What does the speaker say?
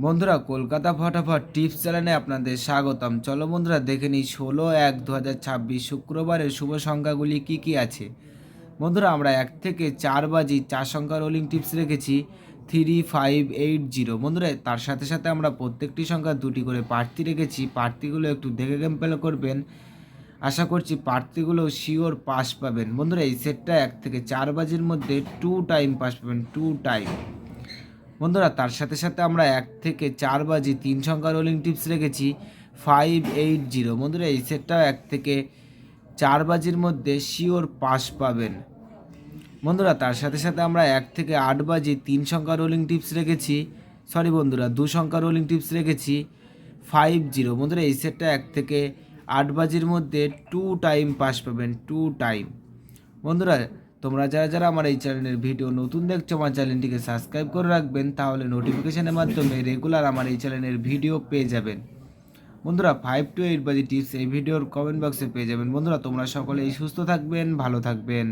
বন্ধুরা, কলকাতা ফটাফট টিপস চ্যানেলে আপনাদের স্বাগতম। চলো বন্ধুরা, দেখে নিই 16/1/2026 শুক্রবারের শুভ সংখ্যাগুলি কি কি আছে। বন্ধুরা, আমরা 1 থেকে 4 বাজি 4 সংখ্যার রোলিং টিপস রেখেছি 3580। বন্ধুরা, তার সাথে সাথে আমরা প্রত্যেকটি সংখ্যা দুটি করে প্রার্থী রেখেছি। প্রার্থীগুলো একটু দেখে ক্যাম্পেল করবেন। আশা করছি প্রার্থীগুলো শিওর পাস পাবেন। বন্ধুরা, এই সেটটা 1 থেকে 4 বাজির মধ্যে 2 টাইম পাস পাবেন, 2 টাইম। বন্ধুরা, তার সাথে সাথে আমরা 1 থেকে 4 বাজি 3 সংখ্যা রোলিং টিপস রেখেছি 580। বন্ধুরা, এই সেটটাও 1 থেকে 4 বাজির মধ্যে শিওর পাস পাবেন। বন্ধুরা, তার সাথে সাথে আমরা 1 থেকে 8 বাজি 3 সংখ্যা রোলিং টিপস রেখেছি, সরি বন্ধুরা, 2 সংখ্যা রোলিং টিপস রেখেছি 50। বন্ধুরা, এই সেটটা 1 থেকে 8 বাজির মধ্যে 2 টাইম পাস পাবেন, 2 টাইম। বন্ধুরা, তোমরা যারা যারা আমার এই চ্যানেলের ভিডিও নতুন দেখছো, আমার চ্যানেলটিকে সাবস্ক্রাইব করে রাখবেন, তাহলে নোটিফিকেশনের মাধ্যমে রেগুলার আমার এই চ্যানেলের ভিডিও পেয়ে যাবেন। বন্ধুরা, 5 to 8 বাজি টিপস এই ভিডিওর কমেন্ট বক্সে পেয়ে যাবেন। বন্ধুরা, তোমরা সকলেই সুস্থ থাকবেন, ভালো থাকবেন।